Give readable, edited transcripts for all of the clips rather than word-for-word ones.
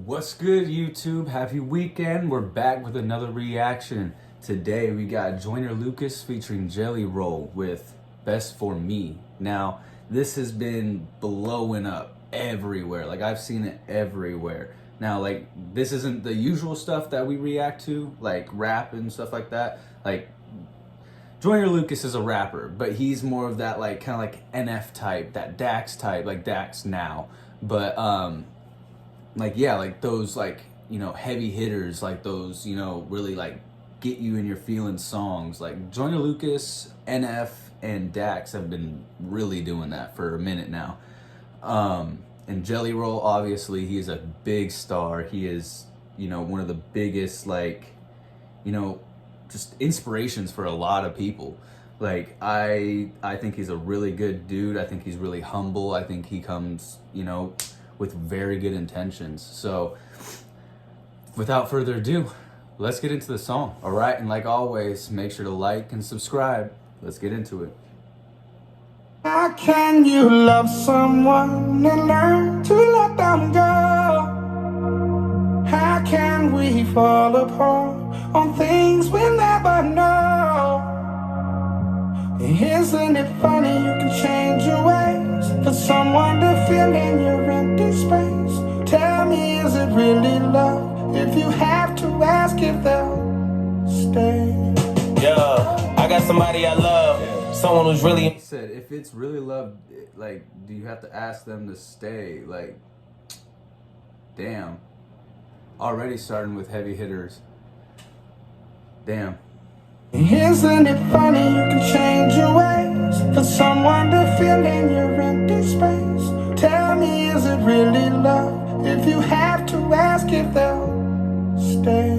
What's good, YouTube? Happy weekend. We're back with another reaction. Today we got Joyner Lucas featuring Jelly Roll with Best For Me. Now, this has been blowing up everywhere. Like, I've seen it everywhere. Now, like, this isn't the usual stuff that we react to, like rap and stuff like that. Like, Joyner Lucas is a rapper, but he's more of that, like, kind of like NF type, that Dax type, like Dax now. But, like, yeah, like those, like, you know, heavy hitters, like those, you know, really like get you in your feelings songs. Like Joyner Lucas, NF, and Dax have been really doing that for a minute now. And Jelly Roll, obviously, he is a big star. He is, you know, one of the biggest, like, you know, just inspirations for a lot of people. Like, I think he's a really good dude. I think he's really humble. I think he comes, you know, with very good intentions. So without further ado, let's get into the song. All right, and like always, make sure to like and subscribe. Let's get into it. How can you love someone and learn to let them go? How can we fall apart on things we never know? Isn't it funny you can change your ways for someone to fill in your empty space? Tell me, is it really love if you have to ask if they'll stay? Yeah, I got somebody I love, someone who's really... He said, if it's really love, like, do you have to ask them to stay? Like, damn. Already starting with heavy hitters. Damn. Isn't it funny you can change your ways for someone to fill in your empty space? Tell me, is it really love if you have to ask if they'll stay?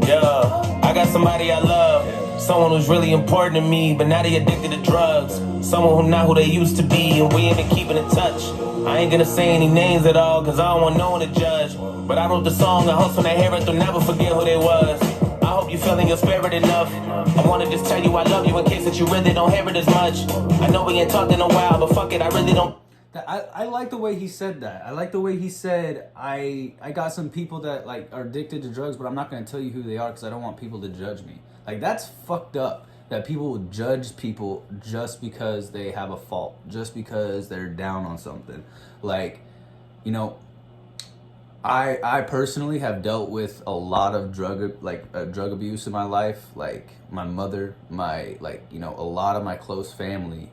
Yeah, I got somebody I love, someone who's really important to me, but now they addicted to drugs. Someone who not who they used to be, and we ain't been keeping in touch. I ain't gonna say any names at all, cause I don't want no one to judge. But I wrote the song, I hope when they hear it, they'll never forget who they was. I hope you feeling your spirit enough. I wanna just tell you I love you in case that you really don't hear it as much. I know we ain't talked in a while, but fuck it, I really don't. I like the way he said that. I like the way he said, I got some people that, like, are addicted to drugs, but I'm not going to tell you who they are because I don't want people to judge me. Like, that's fucked up that people will judge people just because they have a fault, just because they're down on something. Like, you know, I personally have dealt with a lot of drug abuse in my life. Like, my mother, like, you know, a lot of my close family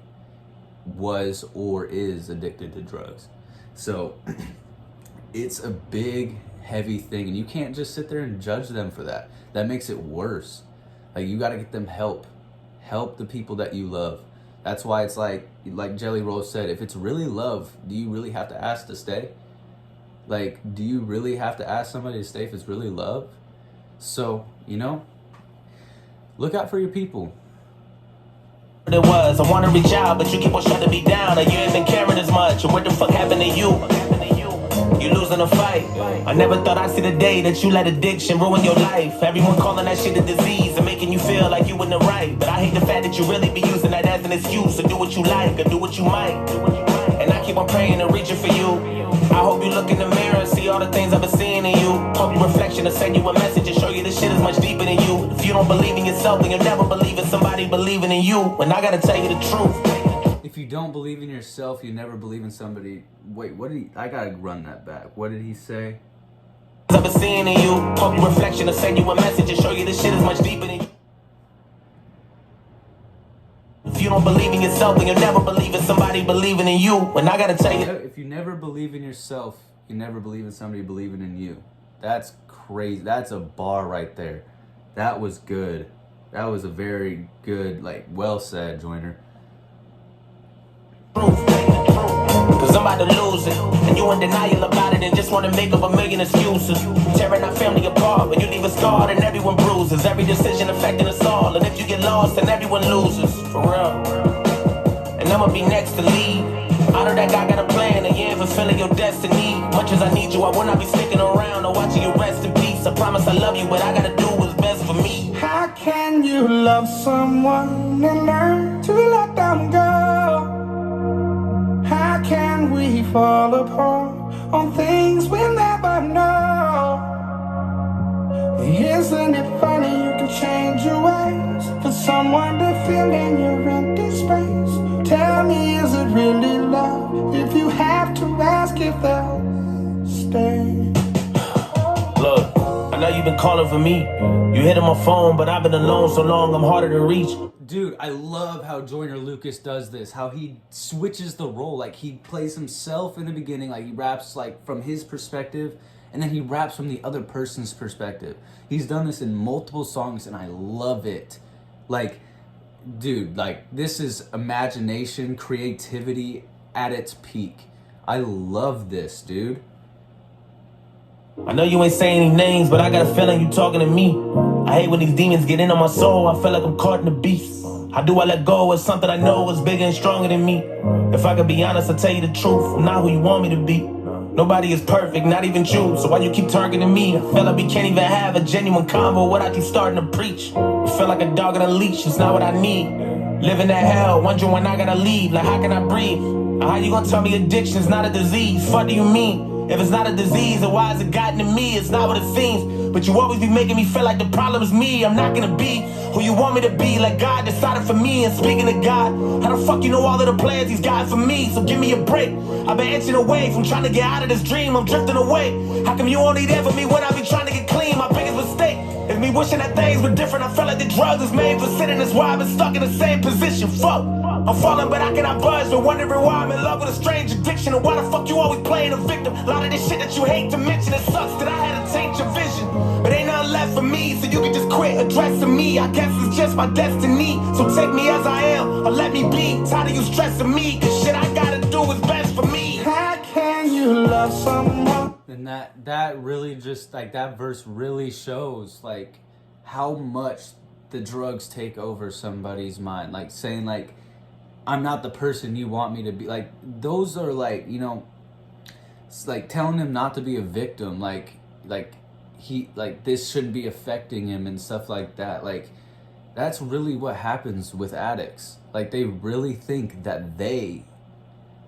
was or is addicted to drugs. So it's a big, heavy thing, and you can't just sit there and judge them for that. That makes it worse. Like, you got to get them help the people that you love. That's why it's like Jelly Roll said, if it's really love, do you really have to ask to stay? Like, do you really have to ask somebody to stay if it's really love? So, you know, look out for your people. It was, I wanna reach out, but you keep on shutting me down, and you ain't been caring as much. And what the fuck happened to you? You losing a fight. I never thought I'd see the day that you let addiction ruin your life. Everyone calling that shit a disease and making you feel like you in the right. But I hate the fact that you really be using that as an excuse to do what you like or do what you might. And I keep on praying and reaching for you. I hope you look in the mirror and see all the things I've been seeing in you. Hope your reflection will send you a message and show you this shit is much deeper than you. If you don't believe in yourself, then you'll never believe in somebody believing in you. And I gotta tell you the truth. If you don't believe in yourself, you never believe in somebody. Wait, what did he... I gotta run that back. What did he say? I've been seeing in you. Hope your reflection will send you a message and show you this shit is much deeper than you. If you don't believe in yourself, then you'll never believe in somebody believing in you. And I gotta tell you, if you never believe in yourself, you never believe in somebody believing in you. That's crazy. That's a bar right there. That was good. That was a very good, like, well said, Joyner. Cause I'm about to lose it, and you in denial about it and just wanna make up a million excuses. Tearing our family apart, but you leave us scarred and everyone bruises. Every decision affecting us all, and if you get lost, then everyone loses. For real. And I'ma be next to lead. I know that God got a plan, and you ain't fulfilling your destiny. Much as I need you, I will not be sticking around or watching you rest in peace. I promise I love you, but I gotta do what's best for me. How can you love someone and learn to let them go? How can we fall apart on things we never know? someone to fill in your empty space. Tell me, is it really love? If you have to ask if they'll stay. Look, I know you've been calling for me. You hit on my phone, but I've been alone so long I'm harder to reach. Dude, I love how Joyner Lucas does this, how he switches the role. Like, he plays himself in the beginning, like he raps like from his perspective, and then he raps from the other person's perspective. He's done this in multiple songs, and I love it. Like, dude, like, this is imagination, creativity at its peak. I love this, dude. I know you ain't saying any names, but I got a feeling you talking to me. I hate when these demons get in on my soul. I feel like I'm caught in the beast. How do I let go of something I know is bigger and stronger than me? If I could be honest, I'll tell you the truth. I'm not who you want me to be. Nobody is perfect, not even you. So why you keep targeting me? I feel like we can't even have a genuine convo without you starting to preach. I feel like a dog on a leash, it's not what I need. Living that hell, wondering when I gotta leave. Like, how can I breathe? How you gonna tell me addiction's not a disease? What do you mean? If it's not a disease, then why has it gotten to me? It's not what it seems. But you always be making me feel like the problem is me. I'm not gonna be who you want me to be. Like God decided for me. And speaking of God, how the fuck you know all of the plans he's got for me? So give me a break. I've been inching away from trying to get out of this dream. I'm drifting away. How come you only there for me when I be trying to get clean? My biggest mistake is me wishing that things were different. I felt like the drugs was made for sitting. That's why I've been stuck in the same position. Fuck. I'm falling, but I cannot budge. But wondering why I'm in love with a strange addiction. And why the fuck you always playing a victim? A lot of this shit that you hate to mention. It sucks that I had to change your vision. But ain't nothing left for me, so you can just quit addressing me. I guess it's just my destiny. So take me as I am, or let me be. Tired of you stressing me, cause shit I gotta do is best for me. How can you love someone? And that really just, like, that verse really shows, like, how much the drugs take over somebody's mind. Like, saying, like, I'm not the person you want me to be. Like, those are, like, you know, it's like telling him not to be a victim. Like he, like, this shouldn't be affecting him and stuff like that. Like, that's really what happens with addicts. Like, they really think that they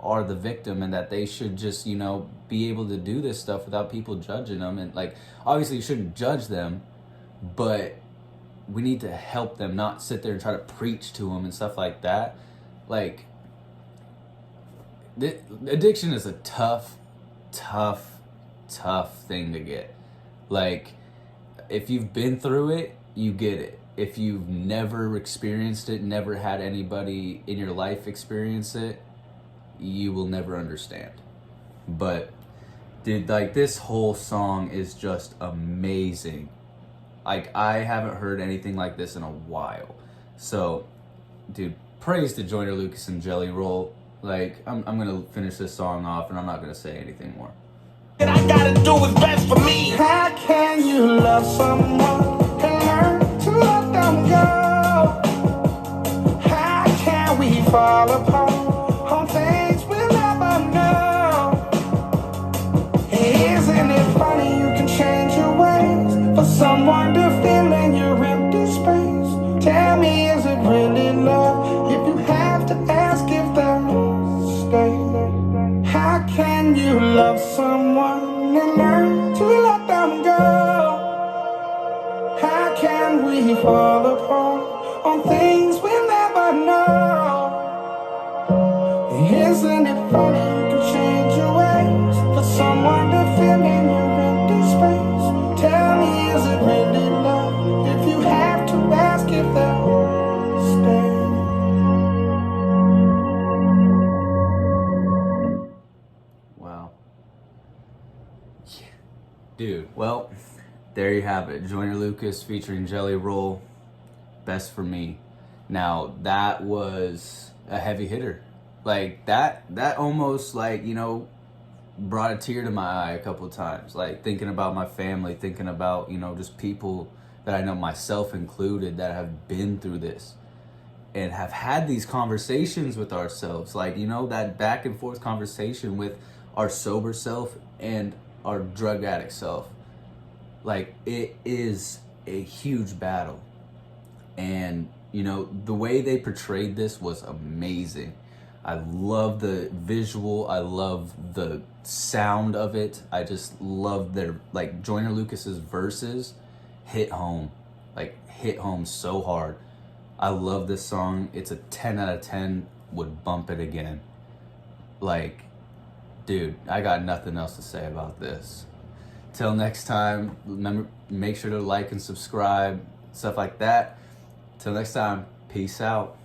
are the victim and that they should just, you know, be able to do this stuff without people judging them. And, like, obviously you shouldn't judge them, but we need to help them, not sit there and try to preach to them and stuff like that. Like, addiction is a tough thing to get. Like, if you've been through it, you get it. If you've never experienced it, never had anybody in your life experience it, you will never understand. But, dude, like, this whole song is just amazing. Like, I haven't heard anything like this in a while. So, dude, praise to Joyner Lucas and Jelly Roll. Like, I'm gonna finish this song off and I'm not gonna say anything more. That I gotta do is best for me. How can you love someone and learn to let them go? How can we fall apart on things we'll never know? Isn't it funny you can change your ways for someone to fill in your empty space? Tell me, is it really love if you have to ask if they'll stay? How can you love someone and learn to let them go? How can we fall apart on things we'll never know? Isn't it funny you can change your ways for someone to fill in your empty space? Tell me, is it really love if you have to ask if they'll stay? Wow. Yeah. Dude, well, there you have it. Joyner Lucas featuring Jelly Roll, Best for Me. Now, that was a heavy hitter. Like, that almost, like, you know, brought a tear to my eye a couple of times. Like, thinking about my family, thinking about, you know, just people that I know, myself included, that have been through this and have had these conversations with ourselves. Like, you know, that back and forth conversation with our sober self and our drug addict self. Like, it is a huge battle. And, you know, the way they portrayed this was amazing. I love the visual. I love the sound of it. I just love their, like, Joyner Lucas's verses hit home. Like, hit home so hard. I love this song. It's a 10 out of 10. Would bump it again. Like, dude, I got nothing else to say about this. Till next time, remember, make sure to like and subscribe, stuff like that. Till next time, peace out.